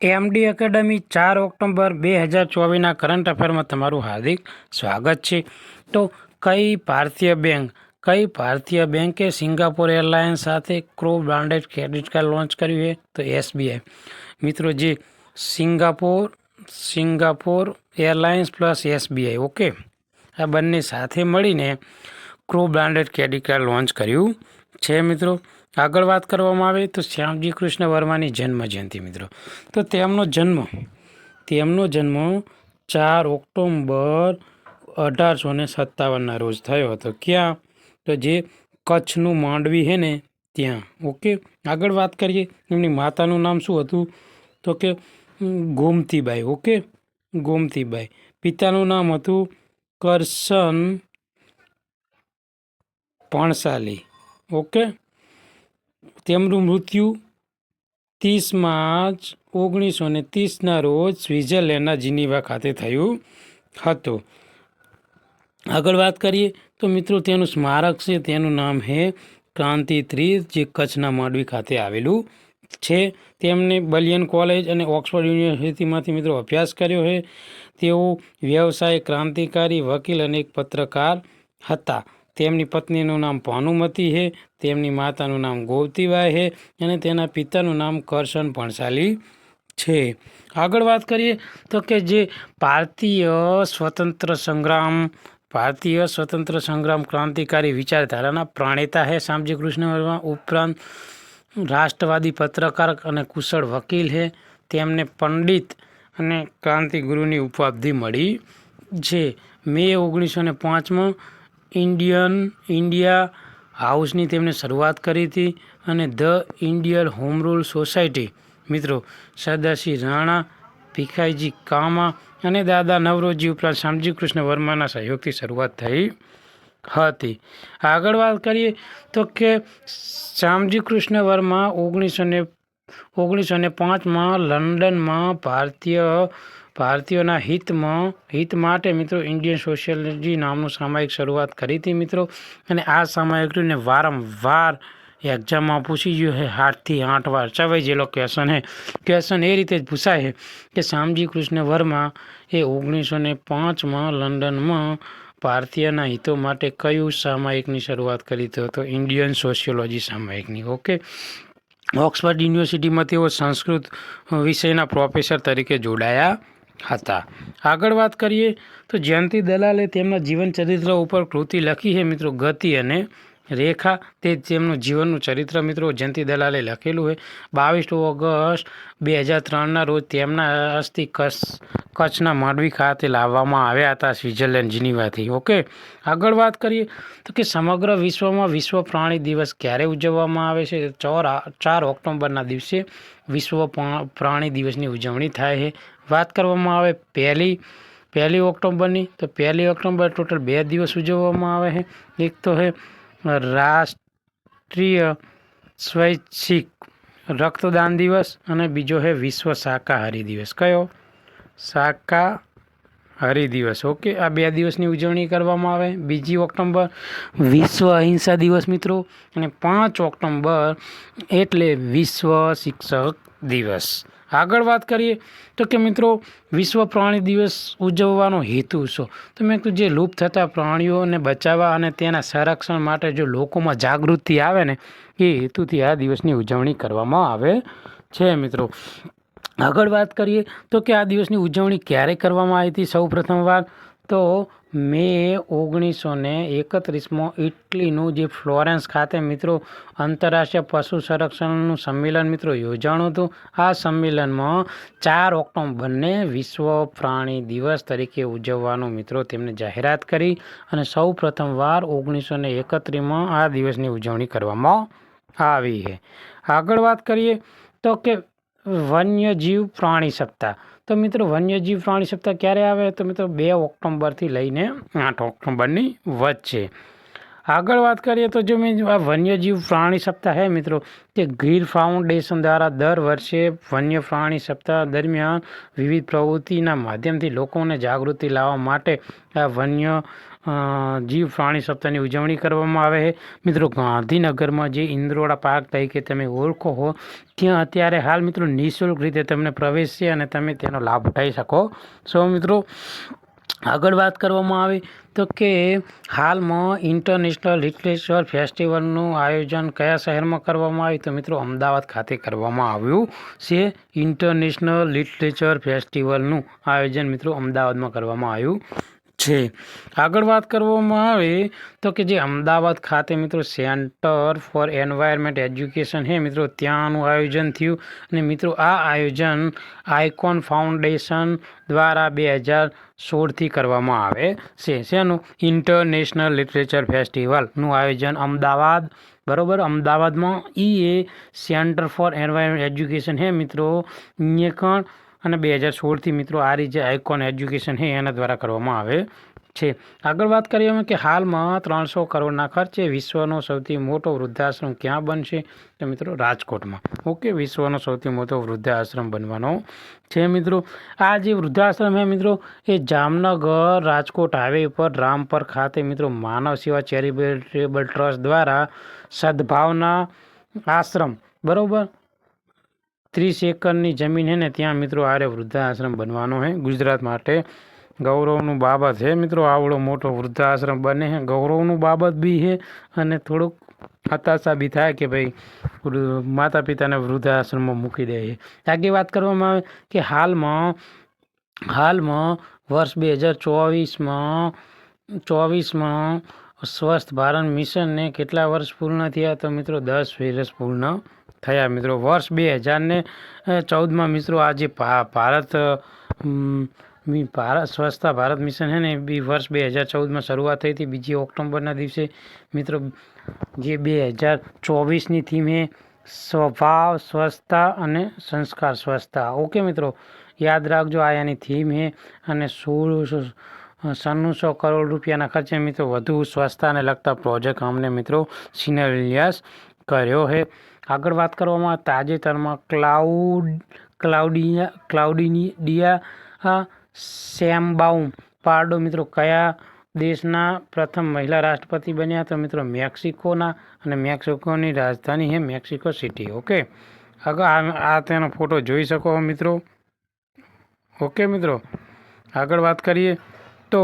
MD academy 4 October 2024ના current અફેરમાં તમારું હાર્દિક સ્વાગત છે. તો કઈ ભારતીય બેંકે સિંગાપોર એરલાઇન્સ સાથે crow branded credit card launch કર્યું છે? તો એસબીઆઈ. મિત્રો, જે Singapore airlines plus SBI, okay, આ બંને સાથે મળીને crow branded credit card launch કર્યું છે. મિત્રો, આગળ વાત કરવામાં આવે તો શ્યામજી કૃષ્ણ વર્માની જન્મ જયંતિ. મિત્રો, તો તેમનો જન્મ 4 ઓક્ટોબર 1857ના રોજ થયો હતો. ક્યાં? તો જે કચ્છનું માંડવી છે ને ત્યાં, ઓકે. આગળ વાત કરીએ, એમની માતાનું નામ શું હતું? તો કે ગોમતીબાઈ, ઓકે, ગોમતીબાઈ. પિતાનું નામ હતું કરશન પણસાલી, ઓકે. તેમનું મૃત્યુ 30 માર્ચ 1930ના રોજ સ્વિટ્ઝરલેન્ડના જીનીવા ખાતે થયું હતું. આગળ વાત કરીએ તો મિત્રો, તેનું સ્મારક છે, તેનું નામ છે ક્રાંતિ તીર્થ, જે કચ્છના માંડવી ખાતે આવેલું છે. તેમને બલિયન કોલેજ અને ઓક્સફર્ડ યુનિવર્સિટીમાંથી મિત્રો અભ્યાસ કર્યો છે. તેઓ વ્યવસાય ક્રાંતિકારી, વકીલ અને એક પત્રકાર હતા. તેમની પત્નીનું નામ ભાનુમતી છે, તેમની માતાનું નામ ગોમતીબાઈ છે અને તેના પિતાનું નામ કરશન પણસાલી છે. આગળ વાત કરીએ તો કે જે ભારતીય સ્વતંત્ર સંગ્રામ ક્રાંતિકારી વિચારધારાના પ્રણેતા છે શ્યામજી કૃષ્ણ વર્મા. ઉપરાંત રાષ્ટ્રવાદી પત્રકાર અને કુશળ વકીલ છે. તેમને પંડિત અને ક્રાંતિગુરુની ઉપાધિ મળી છે. મે 1905માં ઇન્ડિયા હાઉસની તેમણે શરૂઆત કરી હતી અને the Indian home rule society, મિત્રો, સરદારસિંહ રાણા, ભીખાઈજી કામા અને દાદા નવરોજી ઉપરાંત શ્યામજી કૃષ્ણ વર્માના સહયોગથી શરૂઆત થઈ હતી. આગળ વાત કરીએ તો કે શ્યામજી કૃષ્ણ વર્મા 1905માં લંડનમાં ભારતીયોના હિત માટે મિત્રો ઇન્ડિયન સોશિયોલોજી નામનું સામયિક શરૂઆત કરી હતી. મિત્રો, અને આ સામયિકને વારંવાર એક્ઝામમાં પૂછી ગયું છે, 8 થી 8 વાર ચવાઈ જેલો ક્વેશ્ચન એ રીતે જ પૂછાય છે કે શ્યામજી કૃષ્ણ વર્મા એ 1905માં લંડનમાં ભારતીયના હિતો માટે કયું સામયિકની શરૂઆત કરી તો ઇન્ડિયન સોશિયોલોજી સામયિકની, ઓકે. ઓક્સફર્ડ યુનિવર્સિટીમાં તેઓ સંસ્કૃત વિષયના પ્રોફેસર તરીકે જોડાયા હતા. આગળ વાત કરીએ તો જયંતિ દલાલે તેમના જીવન ચરિત્ર ઉપર કૃતિ લખી છે મિત્રો, ગતિ અને રેખા. તે તેમનું જીવનનું ચરિત્ર મિત્રો જયંતિ દલાલે લખેલું છે. 22 ઓગસ્ટ 2003ના રોજ તેમના અસ્થિ કચ્છના માંડવી ખાતે લાવવામાં આવ્યા હતા, સ્વિટ્ઝરલેન્ડ જીનીવાથી, ઓકે. આગળ વાત કરીએ તો કે સમગ્ર વિશ્વમાં વિશ્વ પ્રાણી દિવસ ક્યારે ઉજવવામાં આવે છે? 4 ઓક્ટોબરના દિવસે વિશ્વ પ્રાણી દિવસની ઉજવણી થાય છે. વાત કરવામાં આવે પહેલી ઓક્ટોબરની, તો 1 ઓક્ટોબર ટોટલ 2 દિવસ ઉજવવામાં આવે છે. એક તો છે રાષ્ટ્રીય સ્વૈચ્છિક રક્તદાન દિવસ અને બીજો છે વિશ્વ શાકાહારી દિવસ. કયો? શાકાહારી દિવસ, ઓકે. આ 2 દિવસની ઉજવણી કરવામાં આવે. 2 ઓક્ટોબર વિશ્વ અહિંસા દિવસ મિત્રો, અને 5 ઓક્ટોબર એટલે વિશ્વ શિક્ષક દિવસ. આગળ વાત કરીએ તો કે મિત્રો વિશ્વ પ્રાણી દિવસ ઉજવવાનો હેતુ શું? તો મેં જે લુપ્ત થતા પ્રાણીઓને બચાવવા અને તેના સંરક્ષણ માટે જો લોકોમાં જાગૃતિ આવે ને, એ હેતુથી આ દિવસની ઉજવણી કરવામાં આવે છે મિત્રો. આગળ વાત કરીએ તો કે આ દિવસની ઉજવણી ક્યારે કરવામાં આવી હતી? સૌ પ્રથમવાર તો મે 1931માં ઇટલીનું જે ફ્લોરેન્સ ખાતે મિત્રો આંતરરાષ્ટ્રીય પશુ સંરક્ષણનું સંમેલન મિત્રો યોજાણું હતું. આ સંમેલનમાં 4 ઓક્ટોબરને વિશ્વ પ્રાણી દિવસ તરીકે ઉજવવાનું મિત્રો તેમને જાહેરાત કરી અને સૌ પ્રથમવાર 1931માં આ દિવસની ઉજવણી કરવામાં આવી છે. આગળ વાત કરીએ તો કે વન્યજીવ પ્રાણી સપ્તાહ. તો મિત્રો વન્યજીવ પ્રાણી સપ્તાહ ક્યારે આવે? તો મિત્રો 2 ઓક્ટોબરથી લઈને 8 ઓક્ટોબરની વચ્ચે. આગળ વાત કરીએ તો જો મેં આ વન્યજીવ પ્રાણી સપ્તાહ હે મિત્રો તે ગીર ફાઉન્ડેશન દ્વારા દર વર્ષે વન્ય પ્રાણી સપ્તાહ દરમિયાન વિવિધ પ્રવૃત્તિના માધ્યમથી લોકોને જાગૃતિ લાવવા માટે આ વન્ય જીવ પ્રાણી સપ્તાહની ઉજવણી કરવામાં આવે છે મિત્રો. ગાંધીનગરમાં જે ઇન્દ્રોડા પાર્ક તરીકે તમે ઓળખો હો ત્યાં અત્યારે હાલ મિત્રો નિઃશુલ્ક રીતે તમને પ્રવેશ છે અને તમે તેનો લાભ ઉઠાવી શકો છો મિત્રો. આગળ વાત કરવામાં આવે તો કે હાલમાં ઇન્ટરનેશનલ લિટરેચર ફેસ્ટિવલનું આયોજન કયા શહેરમાં કરવામાં આવ્યું તો મિત્રો અમદાવાદ ખાતે કરવામાં આવ્યું છે. ઇન્ટરનેશનલ લિટરેચર ફેસ્ટિવલનું આયોજન મિત્રો અમદાવાદમાં કરવામાં આવ્યું છે. આગળ વાત કરવામાં આવે તો કે જે અમદાવાદ ખાતે મિત્રો સેન્ટર ફોર એન્વાયરમેન્ટ એજ્યુકેશન છે મિત્રો ત્યાંનું આયોજન થયું અને મિત્રો આ આયોજન આઇકોન ફાઉન્ડેશન દ્વારા 2016થી કરવામાં આવે છે. શેનું ઇન્ટરનેશનલ લિટરેચર ફેસ્ટિવલનું આયોજન અમદાવાદ બરાબર અમદાવાદમાં એ સેન્ટર ફોર એન્વાયરમેન્ટ એજ્યુકેશન છે મિત્રો અહીંયા અને 2016થી મિત્રો આ રીતે આઇકોન એજ્યુકેશન છે એના દ્વારા કરવામાં આવે છે. આગળ વાત કરીએ અમે કે હાલમાં 300 કરોડના ખર્ચે વિશ્વનો સૌથી મોટો વૃદ્ધાશ્રમ ક્યાં બનશે તો મિત્રો રાજકોટમાં. ઓકે, વિશ્વનો સૌથી મોટો વૃદ્ધાશ્રમ બનવાનો છે મિત્રો. આ જે વૃદ્ધાશ્રમ છે મિત્રો એ જામનગર રાજકોટ હાઈવે ઉપર રામપર ખાતે મિત્રો માનવ સેવા ચેરિટેબલ ટ્રસ્ટ દ્વારા સદભાવના આશ્રમ બરાબર 30 એકરની જમીન છે ને ત્યાં મિત્રો આરે વૃદ્ધાશ્રમ બનવાનો છે. ગુજરાત માટે ગૌરવનું બાબત છે મિત્રો આવડો મોટો વૃદ્ધાશ્રમ બને છે. ગૌરવનું બાબત બી છે અને થોડુંક હતાશા બી થાય કે ભાઈ માતા પિતાને વૃદ્ધાશ્રમમાં મૂકી દે છે. આગળ વાત કરવામાં આવે કે હાલમાં વર્ષ 2024માં સ્વસ્થ ભારત મિશનને કેટલા વર્ષ પૂર્ણ થયા તો મિત્રો 10 વર્ષ પૂર્ણ થયા મિત્રો. વર્ષ 2014માં મિત્રો આજે ભારત સ્વચ્છતા ભારત મિશન છે ને બી વર્ષ 2014માં શરૂઆત થઈ હતી. 2 ઓક્ટોબરના દિવસે મિત્રો જે 2024ની થીમ છે સ્વભાવ સ્વચ્છતા અને સંસ્કાર સ્વચ્છતા. ઓકે મિત્રો યાદ રાખજો આ એની થીમ છે અને 96 કરોડ રૂપિયાના ખર્ચે મિત્રો વધુ સ્વચ્છતાને લગતા પ્રોજેક્ટ અમને મિત્રો સિનરિયાસ કર્યો છે. આગળ વાત કરવામાં તાજેતરમાં ક્લાઉડિયા શેમ્બાઉમ પાર્ડો મિત્રો કયા દેશના પ્રથમ મહિલા રાષ્ટ્રપતિ બન્યા તો મિત્રો મેક્સિકોના અને મેક્સિકોની રાજધાની છે મેક્સિકો સિટી. ઓકે, આગળ આ તેનો ફોટો જોઈ શકો મિત્રો. ઓકે મિત્રો આગળ વાત કરીએ તો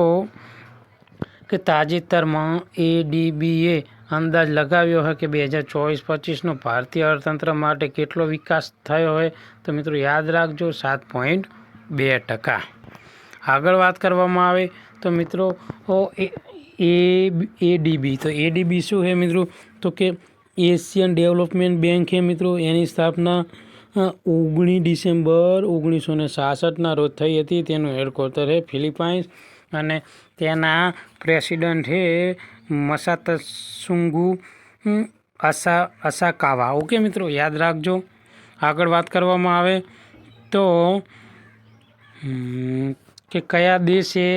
કે તાજેતરમાં ADBએ અંદાજ લગાવ્યો હોય કે 2024-25નો ભારતીય અર્થતંત્ર માટે કેટલો વિકાસ થયો હોય તો મિત્રો યાદ રાખજો 7.2%. આગળ વાત કરવામાં આવે તો મિત્રો ADB તો ADB શું છે મિત્રો તો કે એશિયન ડેવલપમેન્ટ બેંક છે મિત્રો. એની સ્થાપના 19 ડિસેમ્બર 1966ના રોજ થઈ હતી. તેનું હેડક્વાર્ટર છે ફિલિપાઇન્સ અને તેના પ્રેસિડન્ટ છે મસાતસુંગુ અસાકાવા. ઓકે મિત્રો યાદ રાખજો. આગળ વાત કરવામાં આવે તો કે કયા દેશે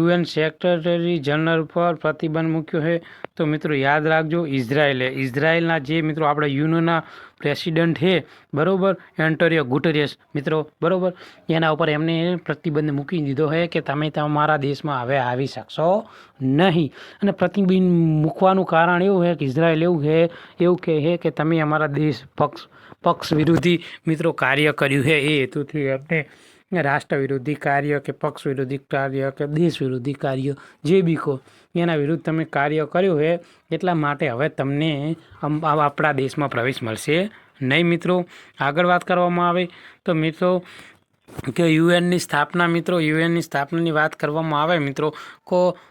UN સેક્રેટરી જનરલ પર પ્રતિબંધ મૂક્યો છે તો મિત્રો યાદ રાખજો ઇઝરાયલના જે મિત્રો આપણા યુએનના પ્રેસિડન્ટ છે બરાબર એન્ટોનિયો ગુટેરેસ મિત્રો બરાબર એના ઉપર એમને પ્રતિબંધ મૂકી દીધો છે કે તમે તમારા દેશમાં હવે આવી શકશો નહીં. અને પ્રતિબંધ મૂકવાનું કારણ એવું છે કે ઇઝરાયલ એવું કહે છે કે તમે અમારા દેશ પક્ષ વિરોધી મિત્રો કાર્ય કર્યું છે એ હેતુથી એમને રાષ્ટ્ર વિરોધી કાર્ય કે પક્ષ વિરોધી કાર્ય કે દેશ વિરોધી કાર્ય જે બી કહો એના વિરુદ્ધ તમે કાર્ય કર્યું છે એટલા માટે હવે તમને આપણા દેશમાં પ્રવેશ મળશે નહીં મિત્રો. આગળ વાત કરવામાં આવે તો મિત્રો કે યુએનની સ્થાપનાની વાત કરવામાં આવે મિત્રો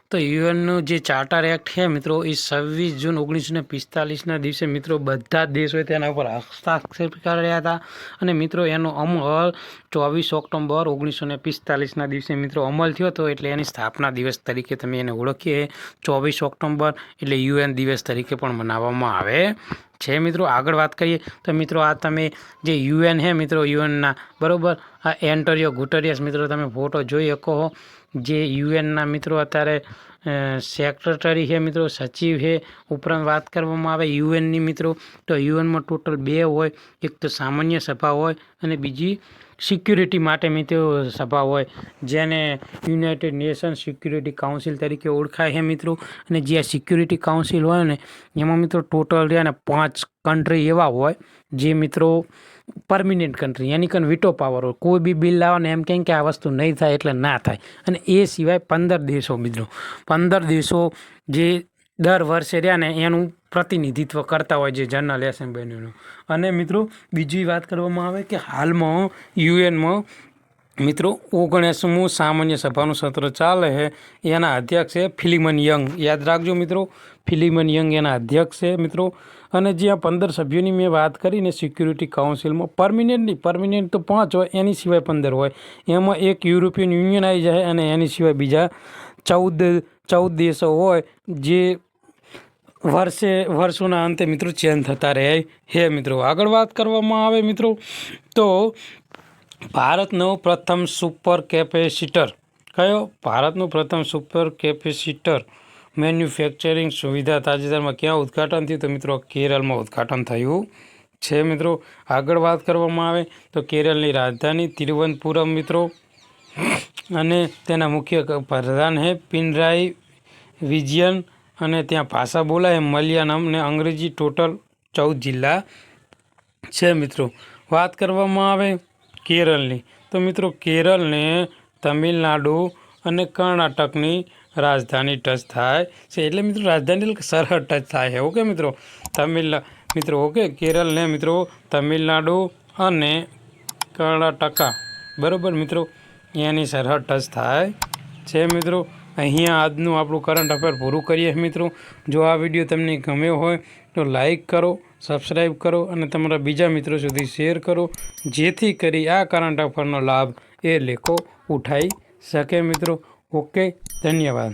તો યુએનનું જે ચાર્ટર એક્ટ છે મિત્રો એ 26 જૂન 1945ના દિવસે મિત્રો બધા જ દેશોએ તેના ઉપર હસ્તાક્ષર કર્યા હતા અને મિત્રો એનો અમલ 24 ઓક્ટોબર 1945ના દિવસે મિત્રો અમલ થયો હતો. એટલે એની સ્થાપના દિવસ તરીકે તમે એને ઓળખીએ 24 ઓક્ટોબર એટલે યુએન દિવસ તરીકે પણ મનાવવામાં આવે છે મિત્રો. આગળ વાત કરીએ તો મિત્રો આ તમે જે યુએન છે મિત્રો યુએનના બરાબર આ એન્ટોનિયો ગુટેરેસ મિત્રો તમે ફોટો જોઈ શકો જે યુએનના મિત્રો અત્યારે સેક્રેટરી છે મિત્રો, સચિવ છે. ઉપરાંત વાત કરવામાં આવે યુએનની મિત્રો, તો યુએનમાં ટોટલ 2 હોય. એક તો સામાન્ય સભા હોય અને બીજી સિક્યુરિટી માટે મિત્રો સભા હોય, જેને યુનાઇટેડ નેશન સિક્યુરિટી કાઉન્સિલ તરીકે ઓળખાય છે મિત્રો. અને જે આ સિક્યુરિટી કાઉન્સિલ હોય ને એમાં મિત્રો ટોટલ રહ્યા ને 5 કન્ટ્રી એવા હોય જે મિત્રો પરમિનન્ટ કન્ટ્રી, યાની કે વિટો પાવર હોય. કોઈ બી બિલ લાવવાને એમ કહે કે આ વસ્તુ નહીં થાય એટલે ના થાય. અને એ સિવાય 15 દેશો મિત્રો, 15 દેશો જે દર વર્ષે રહ્યા ને એનું પ્રતિનિધિત્વ કરતા હોય, જે જનરલ એસેમ્બલીનું. અને મિત્રો બીજી વાત કરવામાં આવે કે હાલમાં યુએનમાં મિત્રો 19મું સામાન્ય સભાનું સત્ર ચાલે છે. એના અધ્યક્ષ છે ફિલિમન યંગ. યાદ રાખજો મિત્રો, ફિલિમન યંગ એના અધ્યક્ષ છે મિત્રો. અને જ્યાં 15 સભ્યોની મેં વાત કરીને સિક્યુરિટી કાઉન્સિલમાં પરમિનન્ટ તો 5 હોય, એની સિવાય 15 હોય. એમાં એક યુરોપિયન યુનિયન આવી જાય અને એની સિવાય બીજા 14 દેશો હોય જે વર્ષોના અંતે મિત્રો ચેન્જ થતા રહે છે મિત્રો. આગળ વાત કરવામાં આવે મિત્રો તો ભારતનો પ્રથમ સુપર કેપેસિટર કયો? ભારતનું પ્રથમ સુપર કેપેસિટર મેન્યુફેક્ચરિંગ સુવિધા તાજેતરમાં ક્યાં ઉદ્ઘાટન થયું? તો મિત્રો કેરળમાં ઉદ્ઘાટન થયું છે મિત્રો. આગળ વાત કરવામાં આવે તો કેરળની રાજધાની તિરુવનંતપુરમ મિત્રો, અને તેના મુખ્ય પ્રધાન છે પિનરાઈ વિજયન, અને ત્યાં ભાષા બોલાય મલયાલમ અને અંગ્રેજી. ટોટલ 14 જિલ્લા છે મિત્રો. વાત કરવામાં આવે કેરળની તો મિત્રો કેરળને તમિલનાડુ અને કર્ણાટકની રાજધાની ટચ થાય છે. એટલે મિત્રો રાજધાની એટલે સરહદ ટચ થાય છે. ઓકે મિત્રો, ઓકે કેરળને મિત્રો તમિલનાડુ અને કર્ણાટકા બરાબર મિત્રો એની સરહદ ટચ થાય છે મિત્રો. અહીંયા આજનું આપણું કરંટ અફેર પૂરું કરીએ મિત્રો. જો આ વિડીયો તમને ગમ્યો હોય તો લાઈક કરો, સબસ્ક્રાઈબ કરો અને તમારા બીજા મિત્રો સુધી શેર કરો, જેથી કરી આ કરંટ અફેરનો લાભ એ લોકો ઉઠાવી શકે મિત્રો. ઓકે, ધન્યવાદ.